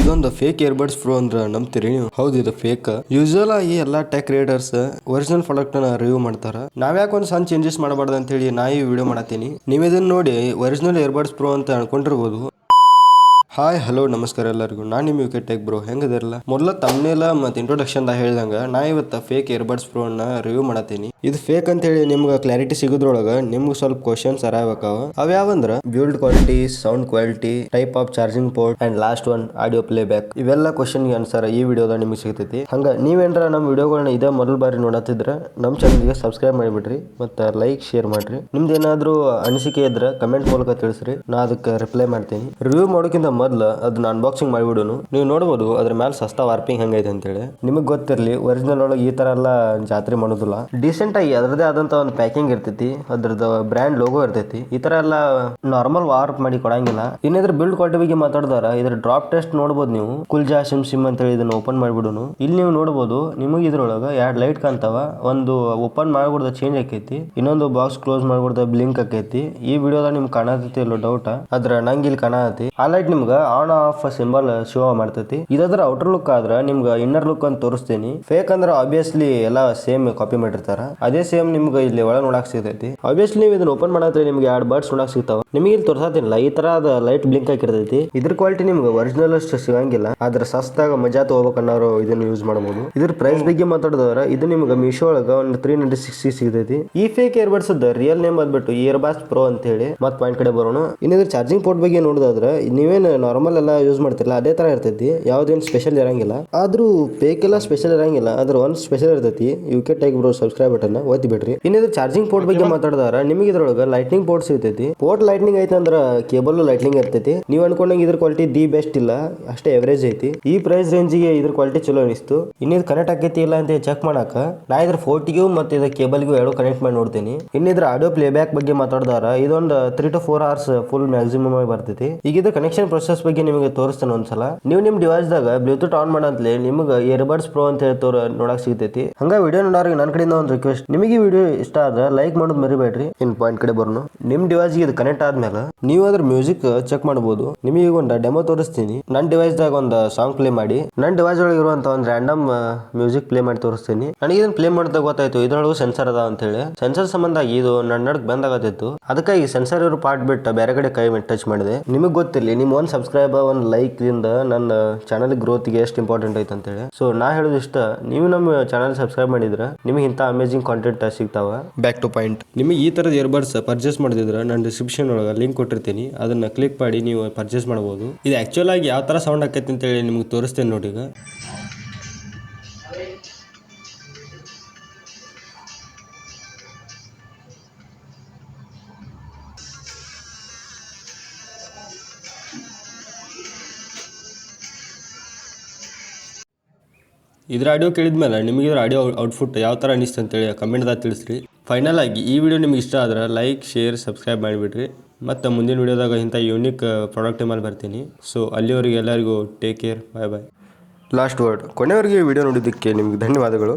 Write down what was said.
ಇದೊಂದು fake earbuds pro ಅಂದ್ರೆ ನಂಬ್ತೀರಿ ನೀವು? ಹೌದು, ಇದು ಫೇಕ್. ಯೂಶುವಲ್ ಆಗಿ ಎಲ್ಲಾ ಟೆಕ್ ಕ್ರಿಯೇಟರ್ಸ್ ಒರಿಜಿನಲ್ ಪ್ರಾಡಕ್ಟ್ ನ ರಿವ್ಯೂ ಮಾಡ್ತಾರ. ನಾವ್ಯಾಕೆ ಒಂದು ಸಣ್ಣ ಚೇಂಜಸ್ ಮಾಡಬಾರ್ದು ಅಂತ ಹೇಳಿ ನಾ ಈ ವಿಡಿಯೋ ಮಾಡತ್ತೀನಿ. ನೀವು ಇದನ್ನ ನೋಡಿ ಒರಿಜಿನಲ್ ಇಯರ್ಬಡ್ಸ್ ಪ್ರೋ ಅಂತ ಅನ್ಕೊಂಡಿರ್ಬೋದು. ಹಾಯ್ ಹಲೋ ನಮಸ್ಕಾರ ಎಲ್ಲರಿಗೂ, ನಾನು ನಿಮ್ಮ ಯುಕೆ ಟೆಕ್ ಬ್ರೋ. ಹೆಂಗದಿರಲ್ಲ? ಮೊದಲ ತಮ್ನೇಲ ಮತ್ತು ಇಂಟ್ರೊಡಕ್ಷನ್ ಹೇಳ್ದಂಗ ನಾ ಇವತ್ತು ಫೇಕ್ ಇಯರ್ಬಡ್ಸ್ ಪ್ರೋ ನ ರಿವ್ಯೂ ಮಾಡತ್ತೀನಿ. ಇದು ಫೇಕ್ ಅಂತ ಹೇಳಿ ನಿಮ್ಗೆ ಕ್ಲಾರಿಟಿ ಸಿಗೋದ್ರೊಳಗ ನಿಮ್ಗೆ ಸ್ವಲ್ಪ ಕ್ವಶನ್ಸ್ ಅರಾಗಬೇಕಾವ. ಅವ್ಯಾವಂದ್ರ build quality, sound quality, type of charging port and last one audio playback. ಇವೆಲ್ಲ ಕ್ವಶನ್ ಆನ್ಸರ್ ಈ ವಿಡಿಯೋದಾಗ ನಿಮ್ಗೆ ಸಿಗ್ತೈತಿ. ಹಂಗ ನೀವೇನ್ರ ನಮ್ಮ ವಿಡಿಯೋಗಳನ್ನ ಇದೇ ಮೊದಲ ಬಾರಿ ನೋಡತ್ತಿದ್ರ ನಮ್ಮ ಚಾನಲ್ಗೆ ಸಬ್ಸ್ಕ್ರೈಬ್ ಮಾಡಿಬಿಡ್ರಿ, ಮತ್ತೆ ಲೈಕ್ ಶೇರ್ ಮಾಡ್ರಿ. ನಿಮ್ದು ಏನಾದ್ರೂ ಅನಿಸಿಕೆ ಇದ್ರೆ ಕಮೆಂಟ್ ಮೂಲಕ ತಿಳಿಸ್ರಿ, ನಾ ಅದಕ್ಕೆ ರಿಪ್ಲೈ ಮಾಡ್ತೀನಿ. ರಿವ್ಯೂ ಮಾಡೋಕ್ಕಿಂತ ಮೊದಲು ಅದನ್ನ ಅನ್ಬಾಕ್ಸಿಂಗ್ ಮಾಡಿಬಿಡೋನು. ನೀವು ನೋಡಬಹುದು ಅದ್ರ ಮೇಲೆ ಸಸ್ತಾ ವಾರ್ಪಿಂಗ್ ಹಂಗೈತೆ ಅಂತೇಳಿ. ನಿಮಗೆ ಗೊತ್ತಿರಲಿ, ಒರಿಜಿನಲ್ ಒಳಗೆ ಈ ತರ ಎಲ್ಲ ಜಾತ್ರೆ ಮಾಡೋದಿಲ್ಲ. ಡೀಸೆಂಟ್ ಆಗಿ ಅದರದೇ ಆದಂತ ಒಂದು ಪ್ಯಾಕಿಂಗ್ ಇರ್ತೈತಿ, ಅದ್ರದ್ದು ಬ್ರ್ಯಾಂಡ್ ಲೋಗೋ ಇರ್ತೈತಿ. ಈ ತರ ಎಲ್ಲ ನಾರ್ಮಲ್ ವಾರ್ಪ್ ಮಾಡಿ ಕೊಡಂಗಿಲ್ಲ. ಇನ್ನಿದ್ರ ಬಿಲ್ಡ್ ಕ್ವಾಲಿಟಿ ಬಗ್ಗೆ ಮಾತಾಡಿದಾರ, ಇದ್ರ ಡ್ರಾಪ್ ಟೆಸ್ಟ್ ನೋಡಬಹುದು ನೀವು. ಕುಲ್ಜಾ ಸಿಮ್ ಅಂತ ಹೇಳಿ ಇದನ್ನ ಓಪನ್ ಮಾಡಿಬಿಡೋನು. ಇಲ್ಲಿ ನೀವು ನೋಡಬಹುದು, ನಿಮಗೆ ಇದ್ರೊಳಗೆ ಎರಡು ಲೈಟ್ ಕಾಣ್ತಾವ. ಒಂದು ಓಪನ್ ಮಾಡ್ಬಿಡ್ದ ಚೇಂಜ್ ಆಕೈತಿ, ಇನ್ನೊಂದು ಬಾಕ್ಸ್ ಕ್ಲೋಸ್ ಮಾಡ್ಬಿಡ್ದ ಬ್ಲಿಂಕ್ ಆಕೈತಿ. ಈ ವಿಡಿಯೋದಾಗ ನಿಮ್ಗೆ ಕಾಣತೈತಿ ಇಲ್ಲೋ ಡೌಟ್, ಆದ್ರ ನಂಗೆ ಇಲ್ಲಿ ಕಾಣತೈತಿ. ಆ ಲೈಟ್ ನಿಮ್ಗೆ ಆನ್ ಆಫ್ ಸಿಂಬಲ್ ಶೋ ಮಾಡ್ತೈತಿ. ಇದರ ಔಟರ್ ಲುಕ್ ಆದ್ರ ನಿಮ್ಗೆ ಇನ್ನರ್ ಲುಕ್ ಅಂತ ತೋರಿಸ್ತೀನಿ. ಫೇಕ್ ಅಂದ್ರೆ ಆಬ್ವಿಯಸ್ಲಿ ಎಲ್ಲ ಸೇಮ್ ಕಾಪಿ ಮಾಡಿರ್ತಾರ, ಅದೇ ಸೇಮ್ ನಿಮ್ಗೆ ಇಲ್ಲಿ ಒಳಗೆ ನೋಡಕ್ ಸಿಗ್ತೈತಿ. ಆಬ್ವಿಯಸ್ಲಿ ನೀವು ಇದನ್ನ ಓಪನ್ ಮಾಡತ್ರೆ ನಿಮ್ಗೆ ಎರಡು ಬರ್ಡ್ಸ್ ನೋಡಕ್ ಸಿಗ್ತಾವ. ನಿಮಗೆ ಇಲ್ಲಿ ತೋರ್ಸಾತಿಲ್ಲ ಈ ತರ ಲೈಟ್ ಬ್ಲಿಂಕ್ ಹಾಕಿರ್ತೈತಿ. ಇದ್ರ ಕ್ವಾಲಿಟಿ ನಿಮ್ಗೆ ಒರಿಜಿನಲ್ ಅಷ್ಟು ಸಿಗಂಗಿಲ್ಲ, ಆದ್ರೆ ಸಸ್ತಾಗ ಮಜಾ ತಗೋಬೇಕನ್ನೋರು ಇದನ್ನ ಯೂಸ್ ಮಾಡಬಹುದು. ಇದ್ರ ಪ್ರೈಸ್ ಬಗ್ಗೆ ಮಾತಾಡಿದವರ ಇದು ನಿಮ್ಗೆ ಮೀಶೋ ಒಳಗ ಒಂದು 360 ಸಿಗ್ತೈತಿ. ಈ ಫೇಕ್ ಇಯರ್ಬಡ್ಸ್ ರಿಯಲ್ ನೇಮ್ ಬಂದ್ಬಿಟ್ಟು ಇಯರ್ಬಡ್ಸ್ ಪ್ರೋ ಅಂತ ಹೇಳಿ. ಮತ್ ಪಾಯಿಂಟ್ ಕಡೆ ಬರೋಣ. ಇನ್ನಿದ್ರ ಚಾರ್ಜಿಂಗ್ ಪೋರ್ಟ್ ಬಗ್ಗೆ ನೋಡಿದ್ರೆ ನೀವೇನು ನಾರ್ಮಲ್ ಎಲ್ಲ ಯೂಸ್ ಮಾಡ್ತಿರಲ್ಲ ಅದೇ ತರ ಇರ್ತೈತಿ, ಯಾವ್ದೇನು ಸ್ಪೆಷಲ್ ಇರಂಗಿಲ್ಲ. ಆದ್ರೂ ಫೇಕ್ ಎಲ್ಲ ಸ್ಪೆಷಲ್ ಇರಂಗಿಲ್ಲ, ಆದ್ರೆ ಒಂದು ಸ್ಪೆಷಲ್ ಇರ್ತೈತಿ. UK tech bro subscribe button ಒತ್ತಿ ಬಿಡ್ರಿ. ಇನ್ನಿದ್ರ ಚಾರ್ಜಿಂಗ್ ಪೋರ್ಟ್ ಬಗ್ಗೆ ಮಾತಾಡಿದಾರ, ನಿಮಗೆ ಇದ್ರೊಳಗ ಲೈಟ್ನಿಂಗ್ ಪೋರ್ಟ್ ಸಿಗ್ತೈತಿ. ಪೋರ್ಟ್ ಲೈಟ್ನಿಂಗ್ ಐತೆ ಅಂದ್ರ ಕೇಬಲ್ ಲೈಟ್ನಿಂಗ್ ಇರ್ತೈತಿ. ನೀವು ಅನ್ಕೊಂಡಂಗೆ ಇದ್ರ ಕ್ವಾಲಿಟಿ ದಿ ಬೆಸ್ಟ್ ಇಲ್ಲ, ಅಷ್ಟೇ ಎವರೇಜ್ ಐತಿ. ಈ ಪ್ರೈಸ್ ರೇಂಜಿಗೆ ಇದ್ರ ಕ್ವಾಲಿಟಿ ಚಲೋ ಅನಿಸ್ತು. ಇನ್ನಿದ್ ಕನೆಕ್ಟ್ ಆಕೈತಿ ಇಲ್ಲ ಅಂತ ಚೆಕ್ ಮಾಡಾಕ ನಾ ಇದ್ರ ಫೋರ್ಟಿಗೂ ಮತ್ತೆ ಇದ್ರ ಕೇಬಲ್ಗೂ ಎರಡು ಕನೆಕ್ಟ್ ಮಾಡಿ ನೋಡ್ತೀನಿ. ಇನ್ನಿದ್ರ ಆಡಿಯೋ ಪ್ಲೇ ಬ್ಯಾಕ್ ಬಗ್ಗೆ ಮಾತಾಡಿದಾರ, ಇದೊಂದು 3 to 4 hours ಫುಲ್ ಮ್ಯಾಕ್ಸಿಮಮ್ ಆಗಿ ಬರ್ತೈತಿ. ಈಗ ಇದು ಕನೆಕ್ಷನ್ ಪ್ರೊಸೆಸ್ ಬಗ್ಗೆ ನಿಮಗೆ ತೋರಿಸ್ತೇನೆ ಒಂದ್ಸಲ. ನೀವು ನಿಮ್ ಡಿವೈಸ್ ದಾಗ ಬ್ಲೂಟೂತ್ ಆನ್ ಮಾಡಂತಲೇ ನಿಮ್ಗೆ ಇಯರ್ಬಡ್ಸ್ ಪ್ರೋ ಅಂತ ಹೇಳಿ ನೋಡಕ್ ಸಿಗ್ತೈತಿ. ಹಂಗ ವಿಡಿಯೋ ನೋಡೋರಿಗೆ ನನ್ನ ಕಡೆಯಿಂದ ಒಂದು ರಿಕ್ವೆಸ್ಟ್, ನಿಮಗೆ ಈ ವಿಡಿಯೋ ಇಷ್ಟ ಆದ್ರೆ ಲೈಕ್ ಮಾಡೋದು ಮರಿಬೇಡ್ರಿ. ಇನ್ ಪಾಯಿಂಟ್ ಕಡೆ ಬರೋಣ. ನಿಮ್ ಡಿವೈಸ್ ಇದು ಕನೆಕ್ಟ್ ಆದ್ಮೇಲೆ ನೀವು ಅದ್ರ ಮ್ಯೂಸಿಕ್ ಚೆಕ್ ಮಾಡಬಹುದು. ನಿಮಗೆ ಒಂದು ಡೆಮೋ ತೋರಿಸ್ತೀನಿ. ನನ್ನ ಡಿವೈಸ್ ದಾಗ ಒಂದು ಸಾಂಗ್ ಪ್ಲೇ ಮಾಡಿ, ನನ್ನ ಡಿವೈಸ್ ಒಳಗೆ ಇರುವಂತ ಒಂದು ರ್ಯಾಂಡಮ್ ಮ್ಯೂಸಿಕ್ ಪ್ಲೇ ಮಾಡಿ ತೋರಿಸ್ತೀನಿ. ನನಗೆ ಇದನ್ನ ಪ್ಲೇ ಮಾಡಿದಾಗ ಗೊತ್ತಾಯ್ತು ಇದ್ರೊಳಗೆ ಸೆನ್ಸರ್ ಅದ ಅಂತ ಹೇಳಿ. ಸೆನ್ಸರ್ ಸಂಬಂಧ ಇದು ನನ್ನಡಕ್ ಬಂದಾಗತ್ತಿತ್ತು, ಅದಕ್ಕಾಗಿ ಸೆನ್ಸರ್ ಇರೋ ಪಾರ್ಟ್ ಬಿಟ್ಟು ಬೇರೆ ಕಡೆ ಕೈ ಟಚ್ ಮಾಡಿದೆ. ನಿಮಗೆ ಗೊತ್ತಿರಲಿ, ನಿಮ್ ಒಂದು ಸಬ್ಸ್ಕ್ರೈಬರ್ ಒಂದು ಲೈಕ್ ದಿಂದ ನನ್ನ ಚಾನಲ್ ಗ್ರೋತ್ಗೆ ಎಷ್ಟು ಇಂಪಾರ್ಟೆಂಟ್ ಐತೆ ಅಂತ ಹೇಳಿ. ಸೊ ನಾ ಹೇಳೋದು ಇಷ್ಟ, ನೀವು ನಮ್ಮ ಚಾನಲ್ ಸಬ್ಸ್ಕ್ರೈಬ್ ಮಾಡಿದ್ರೆ ನಿಮಗೆ ಇಂಥ ಅಮೇಜಿಂಗ್ ಕಾಂಟೆಂಟ್ ಸಿಗ್ತಾವ. Back to point. ನಿಮಗೆ ಈ ತರದ ಇಯರ್ಬಡ್ಸ್ ಪರ್ಚೇಸ್ ಮಾಡಿದ್ರೆ ನಾನು ಡಿಸ್ಕ್ರಿಪ್ಷನ್ ಒಳಗೆ ಲಿಂಕ್ ಕೊಟ್ಟಿರ್ತೀನಿ, ಅದನ್ನ ಕ್ಲಿಕ್ ಮಾಡಿ ನೀವು ಪರ್ಚೇಸ್ ಮಾಡಬಹುದು. ಇದು ಆಕ್ಚುಲ್ ಆಗಿ ಯಾವ ತರ ಸೌಂಡ್ ಆಕೈತಿ ಅಂತ ಹೇಳಿ ನಿಮ್ಗೆ ತೋರಿಸ್ತೇನೆ ನೋಡಿ. ಈಗ ಇದ್ರ ಆಡಿಯೋ ಕೇಳಿದ್ಮೇಲೆ ನಿಮಗೆ ಇದ್ರ ಆಡಿಯೋ ಔಟ್ಪುಟ್ ಯಾವ ಥರ ಅನಿಸ್ತು ಅಂತೇಳಿ ಕಮೆಂಟ್ದಾಗ ತಿಳಿಸ್ರಿ. ಫೈನಲ್ ಆಗಿ ಈ ವಿಡಿಯೋ ನಿಮ್ಗೆ ಇಷ್ಟ ಆದ್ರೆ ಲೈಕ್ ಶೇರ್ ಸಬ್ಸ್ಕ್ರೈಬ್ ಮಾಡಿಬಿಡ್ರಿ. ಮತ್ತು ಮುಂದಿನ ವಿಡಿಯೋದಾಗ ಇಂಥ ಯೂನಿಕ್ ಪ್ರಾಡಕ್ಟ್ ಮೇಲೆ ಬರ್ತೀನಿ. ಸೊ ಅಲ್ಲಿವರೆಗೆ ಎಲ್ಲರಿಗೂ take care, bye bye. Last word. ಕೊನೆಯವರೆಗೆ ವಿಡಿಯೋ ನೋಡಿದ್ದಕ್ಕೆ ನಿಮ್ಗೆ ಧನ್ಯವಾದಗಳು.